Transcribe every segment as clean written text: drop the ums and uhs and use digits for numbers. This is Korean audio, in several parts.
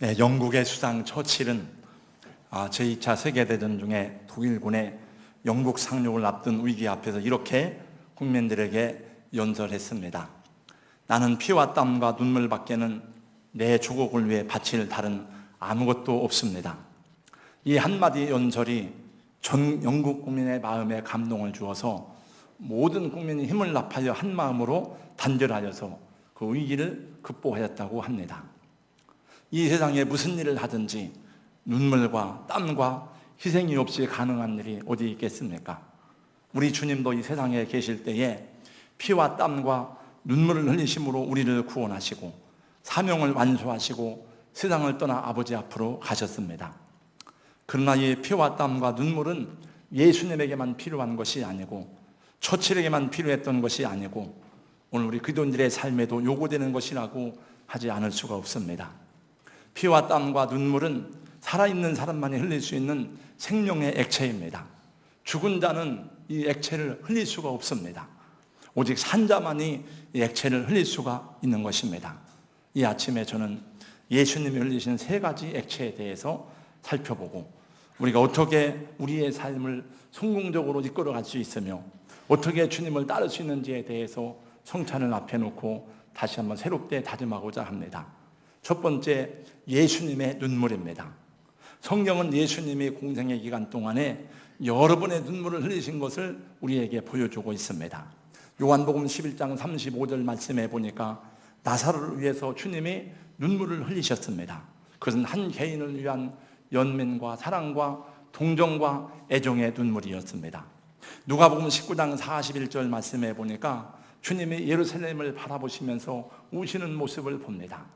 네, 영국의 수상 처칠은 제2차 세계대전 중에 독일군의 영국 상륙을 앞둔 위기 앞에서 이렇게 국민들에게 연설했습니다. 나는 피와 땀과 눈물밖에는 내 조국을 위해 바칠 다른 아무것도 없습니다. 이 한마디 연설이 전 영국 국민의 마음에 감동을 주어서 모든 국민이 힘을 합하여 한 마음으로 단결하여서 그 위기를 극복하였다고 합니다. 이 세상에 무슨 일을 하든지 눈물과 땀과 희생이 없이 가능한 일이 어디 있겠습니까? 우리 주님도 이 세상에 계실 때에 피와 땀과 눈물을 흘리심으로 우리를 구원하시고 사명을 완수하시고 세상을 떠나 아버지 앞으로 가셨습니다. 그러나 이 피와 땀과 눈물은 예수님에게만 필요한 것이 아니고 처칠에게만 필요했던 것이 아니고 오늘 우리 그리스도인들의 삶에도 요구되는 것이라고 하지 않을 수가 없습니다. 피와 땀과 눈물은 살아있는 사람만이 흘릴 수 있는 생명의 액체입니다. 죽은 자는 이 액체를 흘릴 수가 없습니다. 오직 산 자만이 이 액체를 흘릴 수가 있는 것입니다. 이 아침에 저는 예수님이 흘리신 세 가지 액체에 대해서 살펴보고 우리가 어떻게 우리의 삶을 성공적으로 이끌어갈 수 있으며 어떻게 주님을 따를 수 있는지에 대해서 성찬을 앞에 놓고 다시 한번 새롭게 다짐하고자 합니다. 첫 번째, 예수님의 눈물입니다. 성경은 예수님이 공생의 기간 동안에 여러 번의 눈물을 흘리신 것을 우리에게 보여주고 있습니다. 요한복음 11장 35절 말씀에 보니까 나사로를 위해서 주님이 눈물을 흘리셨습니다. 그것은 한 개인을 위한 연민과 사랑과 동정과 애정의 눈물이었습니다. 누가복음 19장 41절 말씀에 보니까 주님이 예루살렘을 바라보시면서 우시는 모습을 봅니다.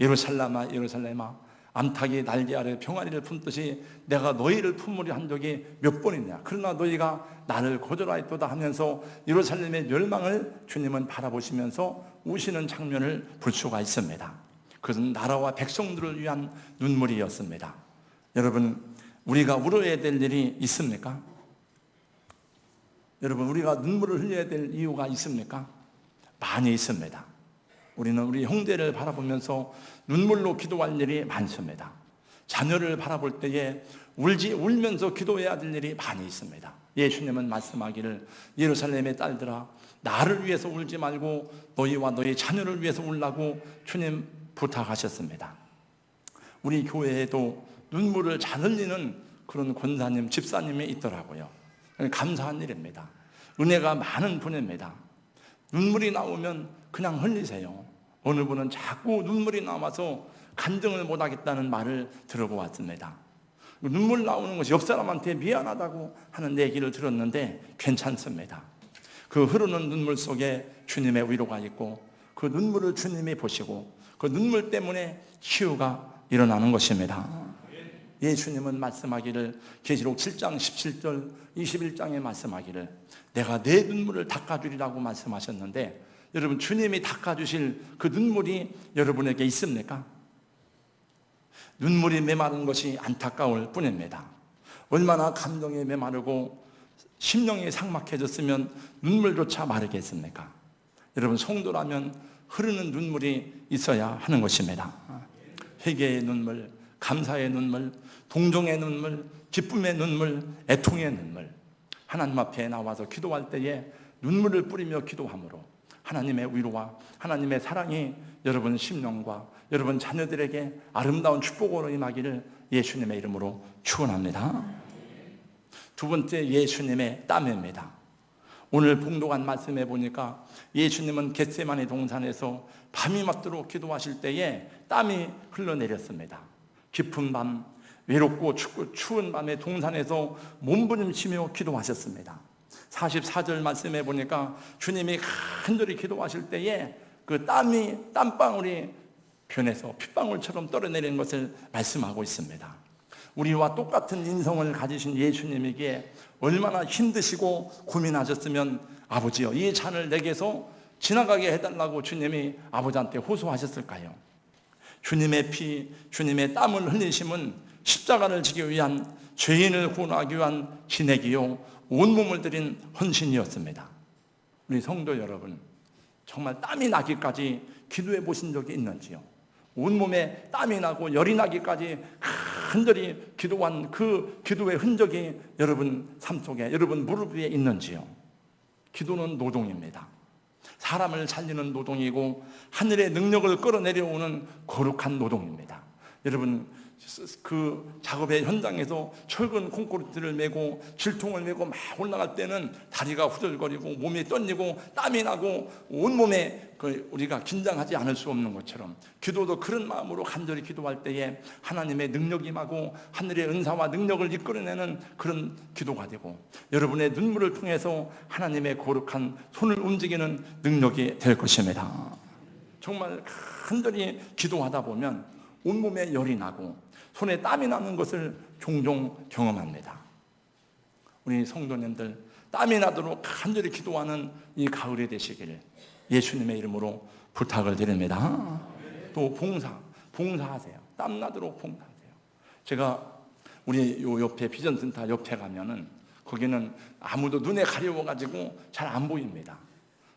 예루살렘아 예루살렘아 암탉이 날개 아래 평안이를 품듯이 내가 너희를 품으려 한 적이 몇 번이냐. 그러나 너희가 나를 거절하였도다 하면서 예루살렘의 멸망을 주님은 바라보시면서 우시는 장면을 볼 수가 있습니다. 그것은 나라와 백성들을 위한 눈물이었습니다. 여러분, 우리가 울어야 될 일이 있습니까? 여러분, 우리가 눈물을 흘려야 될 이유가 있습니까? 많이 있습니다. 우리는 우리 형제를 바라보면서 눈물로 기도할 일이 많습니다. 자녀를 바라볼 때에 울면서 기도해야 될 일이 많이 있습니다. 예수님은 말씀하기를 예루살렘의 딸들아 나를 위해서 울지 말고 너희와 너희 자녀를 위해서 울라고 주님 부탁하셨습니다. 우리 교회에도 눈물을 잘 흘리는 그런 권사님, 집사님이 있더라고요. 감사한 일입니다. 은혜가 많은 분입니다. 눈물이 나오면 그냥 흘리세요. 어느 분은 자꾸 눈물이 나와서 간증을 못하겠다는 말을 들어보았습니다. 눈물 나오는 것이 옆 사람한테 미안하다고 하는 얘기를 들었는데 괜찮습니다. 그 흐르는 눈물 속에 주님의 위로가 있고 그 눈물을 주님이 보시고 그 눈물 때문에 치유가 일어나는 것입니다. 예수님은 말씀하기를 계시록 7장 17절 21장에 말씀하기를 내가 내 눈물을 닦아주리라고 말씀하셨는데 여러분, 주님이 닦아주실 그 눈물이 여러분에게 있습니까? 눈물이 메마른 것이 안타까울 뿐입니다. 얼마나 감정이 메마르고 심령이 삭막해졌으면 눈물조차 마르겠습니까? 여러분, 성도라면 흐르는 눈물이 있어야 하는 것입니다. 회개의 눈물, 감사의 눈물, 동정의 눈물, 기쁨의 눈물, 애통의 눈물. 하나님 앞에 나와서 기도할 때에 눈물을 뿌리며 기도함으로 하나님의 위로와 하나님의 사랑이 여러분 심령과 여러분 자녀들에게 아름다운 축복으로 임하기를 예수님의 이름으로 축원합니다. 두 번째, 예수님의 땀입니다. 오늘 봉독한 말씀에 보니까 예수님은 겟세마네 동산에서 밤이 맞도록 기도하실 때에 땀이 흘러내렸습니다. 깊은 밤, 외롭고 춥고 추운 밤에 동산에서 몸부림치며 기도하셨습니다. 44절 말씀에 보니까 주님이 간절히 기도하실 때에 그 땀방울이 변해서 핏방울처럼 떨어내리는 것을 말씀하고 있습니다. 우리와 똑같은 인성을 가지신 예수님에게 얼마나 힘드시고 고민하셨으면 아버지여 이 잔을 내게서 지나가게 해달라고 주님이 아버지한테 호소하셨을까요? 주님의 피, 주님의 땀을 흘리심은 십자가를 지기 위한 죄인을 구원하기 위한 진액이요 온몸을 들인 헌신이었습니다. 우리 성도 여러분, 정말 땀이 나기까지 기도해 보신 적이 있는지요? 온몸에 땀이 나고 열이 나기까지 간절히 기도한 그 기도의 흔적이 여러분 삶 속에, 여러분 무릎 위에 있는지요? 기도는 노동입니다. 사람을 살리는 노동이고 하늘의 능력을 끌어내려오는 거룩한 노동입니다. 여러분, 그 작업의 현장에서 철근 콘크리트를 메고 질통을 메고 막 올라갈 때는 다리가 후들거리고 몸이 떨리고 땀이 나고 온몸에 우리가 긴장하지 않을 수 없는 것처럼, 기도도 그런 마음으로 간절히 기도할 때에 하나님의 능력이 임하고 하늘의 은사와 능력을 이끌어내는 그런 기도가 되고, 여러분의 눈물을 통해서 하나님의 거룩한 손을 움직이는 능력이 될 것입니다. 정말 간절히 기도하다 보면 온몸에 열이 나고 손에 땀이 나는 것을 종종 경험합니다. 우리 성도님들, 땀이 나도록 간절히 기도하는 이 가을이 되시기를 예수님의 이름으로 부탁을 드립니다. 또 봉사하세요. 땀 나도록 봉사하세요. 제가 우리 요 옆에 비전센터 옆에 가면은 거기는 아무도 눈에 가려워가지고 잘 안 보입니다.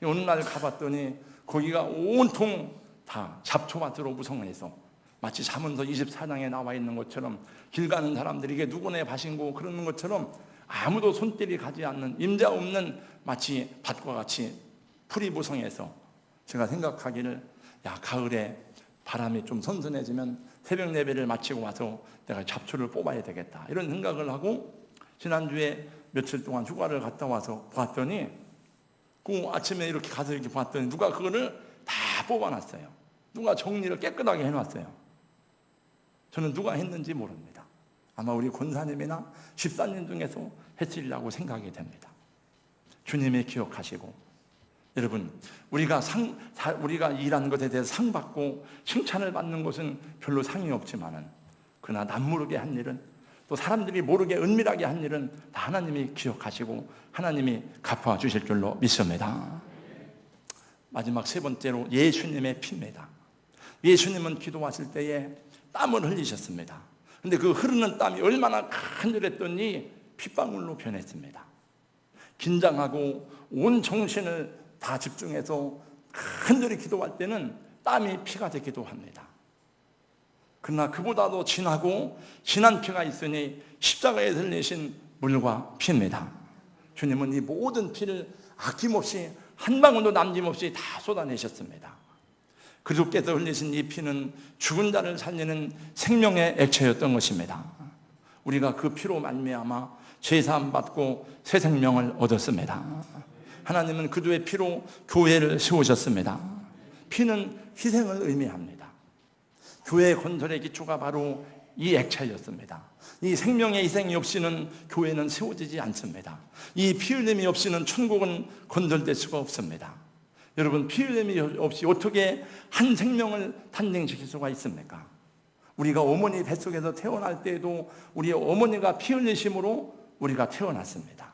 어느 날 가봤더니 거기가 온통 다 잡초밭으로 무성해서 마치 잠언서 24장에 나와 있는 것처럼 길 가는 사람들이 이게 누구네 밭인고 그러는 것처럼 아무도 손길이 가지 않는 임자 없는 마치 밭과 같이 풀이 무성해서, 제가 생각하기를 가을에 바람이 좀 선선해지면 새벽 예배를 마치고 와서 내가 잡초를 뽑아야 되겠다 이런 생각을 하고, 지난주에 며칠 동안 휴가를 갔다 와서 봤더니 그 아침에 이렇게 가서 이렇게 봤더니 누가 그거를 다 뽑아놨어요. 누가 정리를 깨끗하게 해놨어요. 저는 누가 했는지 모릅니다. 아마 우리 권사님이나 집사님 중에서 했으리라고 생각이 됩니다. 주님이 기억하시고, 여러분, 우리가 일한 것에 대해서 상 받고 칭찬을 받는 것은 별로 상이 없지만은, 그러나 남모르게 한 일은, 또 사람들이 모르게 은밀하게 한 일은 다 하나님이 기억하시고 하나님이 갚아주실 줄로 믿습니다. 마지막 세 번째로 예수님의 피입니다. 예수님은 기도하실 때에 땀을 흘리셨습니다. 그런데 그 흐르는 땀이 얼마나 간절했더니 핏방울로 변했습니다. 긴장하고 온 정신을 다 집중해서 간절히 기도할 때는 땀이 피가 되기도 합니다. 그러나 그보다도 진한 피가 있으니 십자가에 흘리신 물과 피입니다. 주님은 이 모든 피를 아낌없이 한 방울도 남김없이 다 쏟아내셨습니다. 그리스도께서 흘리신 이 피는 죽은 자를 살리는 생명의 액체였던 것입니다. 우리가 그 피로 말미암아 죄사함 받고 새 생명을 얻었습니다. 하나님은 그들의 피로 교회를 세우셨습니다. 피는 희생을 의미합니다. 교회의 건설의 기초가 바로 이 액체였습니다. 이 생명의 희생이 없이는 교회는 세워지지 않습니다. 이 피 흘림이 없이는 천국은 건설될 수가 없습니다. 여러분, 피 흘림이 없이 어떻게 한 생명을 탄생시킬 수가 있습니까? 우리가 어머니 뱃속에서 태어날 때에도 우리 어머니가 피 흘리심으로 우리가 태어났습니다.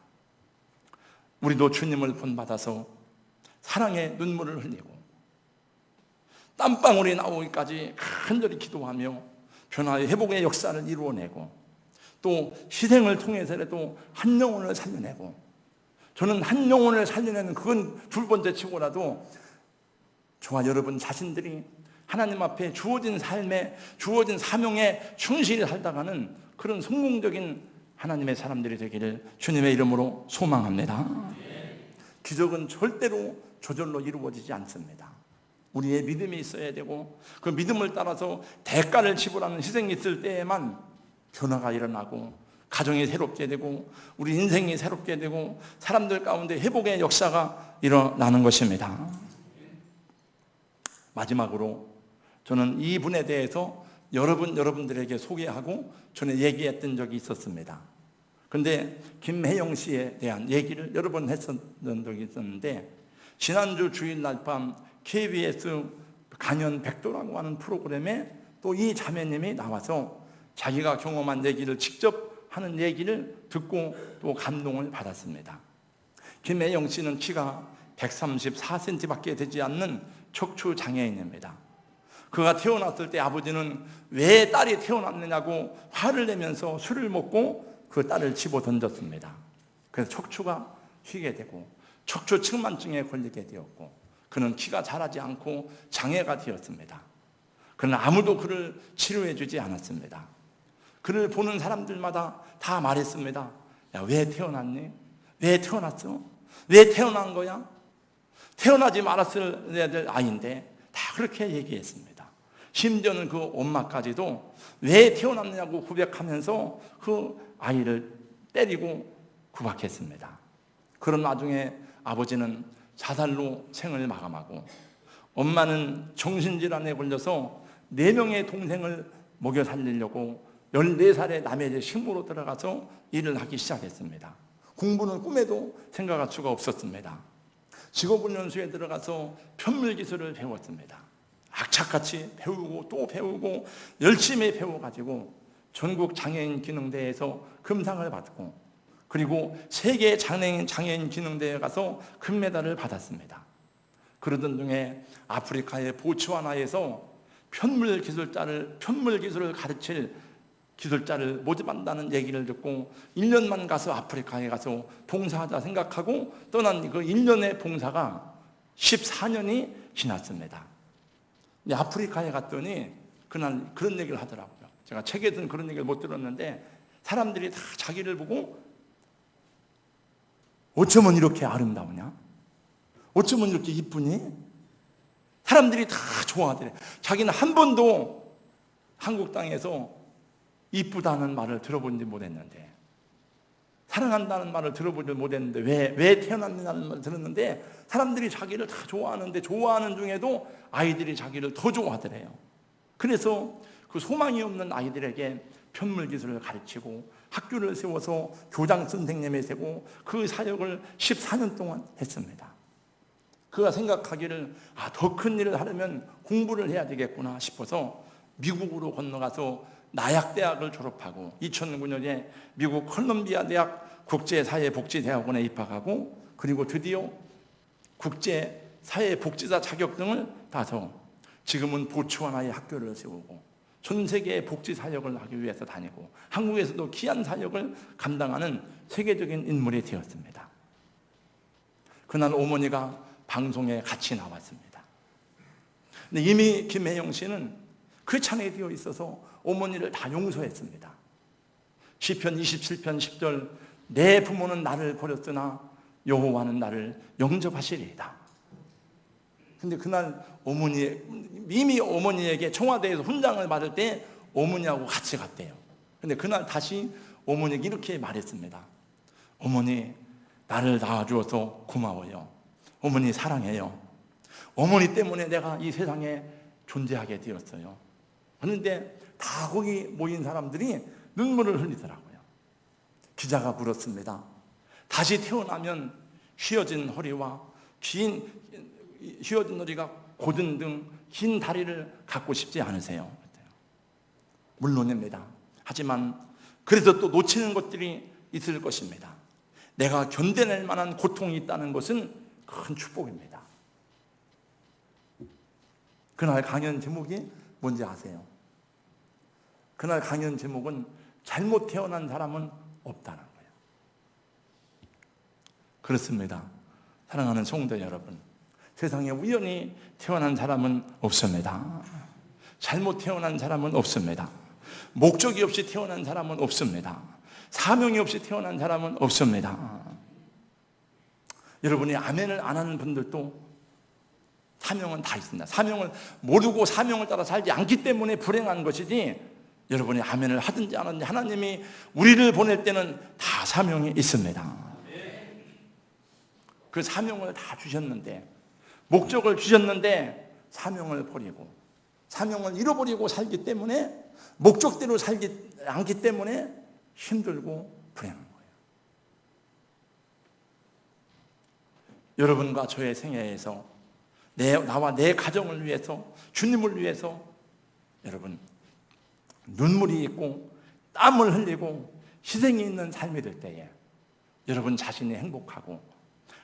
우리도 주님을 본받아서 사랑의 눈물을 흘리고 땀방울이 나오기까지 간절히 기도하며 변화의 회복의 역사를 이루어내고, 또 희생을 통해서라도 한 영혼을 살려내고, 저는 한 영혼을 살려내는 그건 둘 번째 치고라도 저와 여러분 자신들이 하나님 앞에 주어진 삶에, 주어진 사명에 충실히 살다가는 그런 성공적인 하나님의 사람들이 되기를 주님의 이름으로 소망합니다. 기적은 절대로 저절로 이루어지지 않습니다. 우리의 믿음이 있어야 되고, 그 믿음을 따라서 대가를 지불하는 희생이 있을 때에만 변화가 일어나고 가정이 새롭게 되고 우리 인생이 새롭게 되고 사람들 가운데 회복의 역사가 일어나는 것입니다. 마지막으로 저는 이 분에 대해서 여러분들에게 소개하고 전에 얘기했던 적이 있었습니다. 그런데 김혜영 씨에 대한 얘기를 여러 번 했었던 적이 있었는데, 지난주 주일날 밤 KBS 강연 백도라고 하는 프로그램에 또 이 자매님이 나와서 자기가 경험한 얘기를 직접 하는 얘기를 듣고 또 감동을 받았습니다. 김혜영 씨는 키가 134cm밖에 되지 않는 척추 장애인입니다. 그가 태어났을 때 아버지는 왜 딸이 태어났느냐고 화를 내면서 술을 먹고 그 딸을 집어 던졌습니다. 그래서 척추가 휘게 되고 척추 측만증에 걸리게 되었고, 그는 키가 자라지 않고 장애가 되었습니다. 그러나 아무도 그를 치료해 주지 않았습니다. 그를 보는 사람들마다 다 말했습니다. 야, 왜 태어났니? 왜 태어났어? 왜 태어난 거야? 태어나지 말았어야 될 아이인데 다 그렇게 얘기했습니다. 심지어는 그 엄마까지도 왜 태어났느냐고 구박하면서 그 아이를 때리고 구박했습니다. 그런 와중에 아버지는 자살로 생을 마감하고 엄마는 정신질환에 걸려서 4명의 동생을 먹여 살리려고 14살의 남의 집 식모로 들어가서 일을 하기 시작했습니다. 공부는 꿈에도 생각할 수가 없었습니다. 직업훈련소에 들어가서 편물기술을 배웠습니다. 악착같이 배우고 또 배우고 열심히 배워가지고 전국 장애인 기능대회에서 금상을 받고 그리고 세계 장애인 기능대회에 가서 금메달을 받았습니다. 그러던 중에 아프리카의 보츠와나에서 편물기술을 가르칠 기술자를 모집한다는 얘기를 듣고 1년만 가서 아프리카에 가서 봉사하자 생각하고 떠난 그 1년의 봉사가 14년이 지났습니다. 근데 아프리카에 갔더니 그날 그런 얘기를 하더라고요. 제가 책에서는 그런 얘기를 못 들었는데 사람들이 다 자기를 보고 어쩌면 이렇게 아름다우냐? 어쩌면 이렇게 이쁘니? 사람들이 다 좋아하더래. 자기는 한 번도 한국 땅에서 이쁘다는 말을 들어보지 못했는데, 사랑한다는 말을 들어보지 못했는데, 왜 태어났느냐는 말을 들었는데 사람들이 자기를 다 좋아하는데 좋아하는 중에도 아이들이 자기를 더 좋아하더래요. 그래서 그 소망이 없는 아이들에게 편물기술을 가르치고 학교를 세워서 교장 선생님을 세고 그 사역을 14년 동안 했습니다. 그가 생각하기를 더 큰 일을 하려면 공부를 해야 되겠구나 싶어서 미국으로 건너가서 나약대학을 졸업하고 2009년에 미국 콜롬비아 대학 국제사회복지대학원에 입학하고 그리고 드디어 국제사회복지사 자격증을 따서 지금은 보츠와나의 학교를 세우고 전 세계의 복지사역을 하기 위해서 다니고 한국에서도 귀한 사역을 감당하는 세계적인 인물이 되었습니다. 그날 어머니가 방송에 같이 나왔습니다. 근데 이미 김혜영 씨는 그 찬에 되어 있어서 어머니를 다 용서했습니다. 시편 27편 10절 내 부모는 나를 버렸으나 여호와는 나를 영접하시리이다. 근데 그날 이미 어머니에게 청와대에서 훈장을 받을 때 어머니하고 같이 갔대요. 근데 그날 다시 어머니에게 이렇게 말했습니다. 어머니, 나를 낳아주어서 고마워요. 어머니 사랑해요. 어머니 때문에 내가 이 세상에 존재하게 되었어요. 그런데 다 거기 모인 사람들이 눈물을 흘리더라고요. 기자가 물었습니다. 다시 태어나면 휘어진 허리와 고든 등 긴 다리를 갖고 싶지 않으세요? 물론입니다. 하지만 그래도 또 놓치는 것들이 있을 것입니다. 내가 견뎌낼 만한 고통이 있다는 것은 큰 축복입니다. 그날 강연 제목이 뭔지 아세요? 그날 강연 제목은 잘못 태어난 사람은 없다는 거예요. 그렇습니다. 사랑하는 성도 여러분, 세상에 우연히 태어난 사람은 없습니다. 잘못 태어난 사람은 없습니다. 목적이 없이 태어난 사람은 없습니다. 사명이 없이 태어난 사람은 없습니다. 여러분이 아멘을 안 하는 분들도 사명은 다 있습니다. 사명을 모르고 사명을 따라 살지 않기 때문에 불행한 것이지, 여러분이 아멘을 하든지 안 하든지 하나님이 우리를 보낼 때는 다 사명이 있습니다. 그 사명을 다 주셨는데, 목적을 주셨는데 사명을 버리고 사명을 잃어버리고 살기 때문에, 목적대로 살지 않기 때문에 힘들고 불행한 거예요. 여러분과 저의 생애에서 나와 내 가정을 위해서, 주님을 위해서 여러분 눈물이 있고 땀을 흘리고 희생이 있는 삶이 될 때에 여러분 자신이 행복하고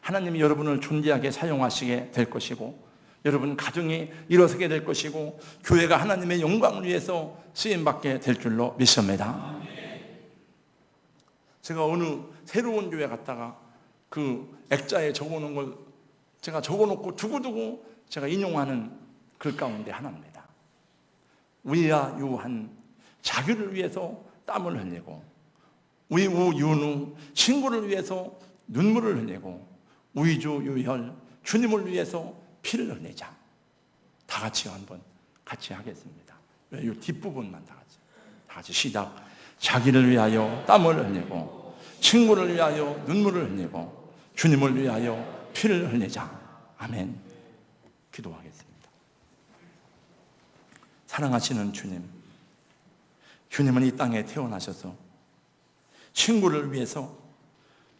하나님이 여러분을 존귀하게 사용하시게 될 것이고, 여러분 가정이 일어서게 될 것이고, 교회가 하나님의 영광을 위해서 쓰임받게 될 줄로 믿습니다. 제가 어느 새로운 교회 갔다가 그 액자에 적어놓은 걸 제가 적어놓고 두고두고 제가 인용하는 글 가운데 하나입니다. 우이와 유한 자기를 위해서 땀을 흘리고, 우이우 윤우 친구를 위해서 눈물을 흘리고, 우이주 유혈 주님을 위해서 피를 흘리자. 다 같이 한번 같이 하겠습니다. 이 뒷부분만 다 같이 시작. 자기를 위하여 땀을 흘리고, 친구를 위하여 눈물을 흘리고, 주님을 위하여 피를 흘리자. 아멘. 기도하겠습니다. 사랑하시는 주님, 주님은 이 땅에 태어나셔서 친구를 위해서,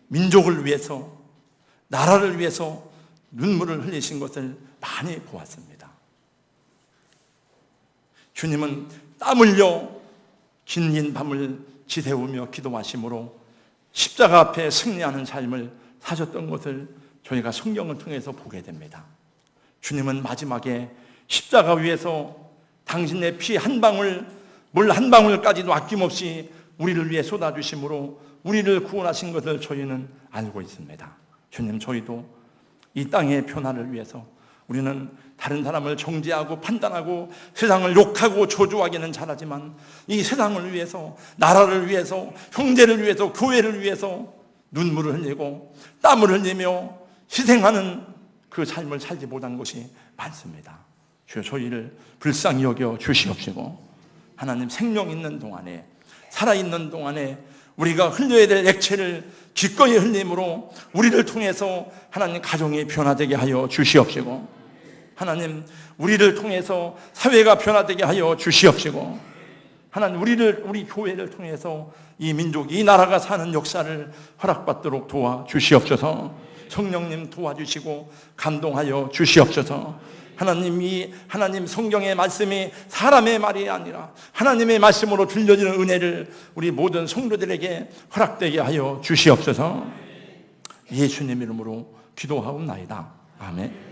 민족을 위해서, 나라를 위해서 눈물을 흘리신 것을 많이 보았습니다. 주님은 땀 흘려 긴 밤을 지새우며 기도하심으로 십자가 앞에 승리하는 삶을 사셨던 것을 저희가 성경을 통해서 보게 됩니다. 주님은 마지막에 십자가 위에서 당신의 피 한 방울, 물 한 방울까지도 아낌없이 우리를 위해 쏟아주심으로 우리를 구원하신 것을 저희는 알고 있습니다. 주님, 저희도 이 땅의 변화를 위해서 우리는 다른 사람을 정죄하고 판단하고 세상을 욕하고 저주하기는 잘하지만 이 세상을 위해서, 나라를 위해서, 형제를 위해서, 교회를 위해서 눈물을 흘리고 땀을 흘리며 희생하는 그 삶을 살지 못한 것이 많습니다. 주여, 저희를 불쌍히 여겨 주시옵시고, 하나님, 생명 있는 동안에, 살아있는 동안에 우리가 흘려야 될 액체를 기꺼이 흘림으로 우리를 통해서 하나님 가정이 변화되게 하여 주시옵시고, 하나님, 우리를 통해서 사회가 변화되게 하여 주시옵시고, 하나님, 우리 교회를 통해서 이 민족, 이 나라가 사는 역사를 허락받도록 도와주시옵소서. 성령님 도와주시고 감동하여 주시옵소서. 하나님 성경의 말씀이 사람의 말이 아니라 하나님의 말씀으로 들려지는 은혜를 우리 모든 성도들에게 허락되게 하여 주시옵소서. 예수님 이름으로 기도하옵나이다. 아멘.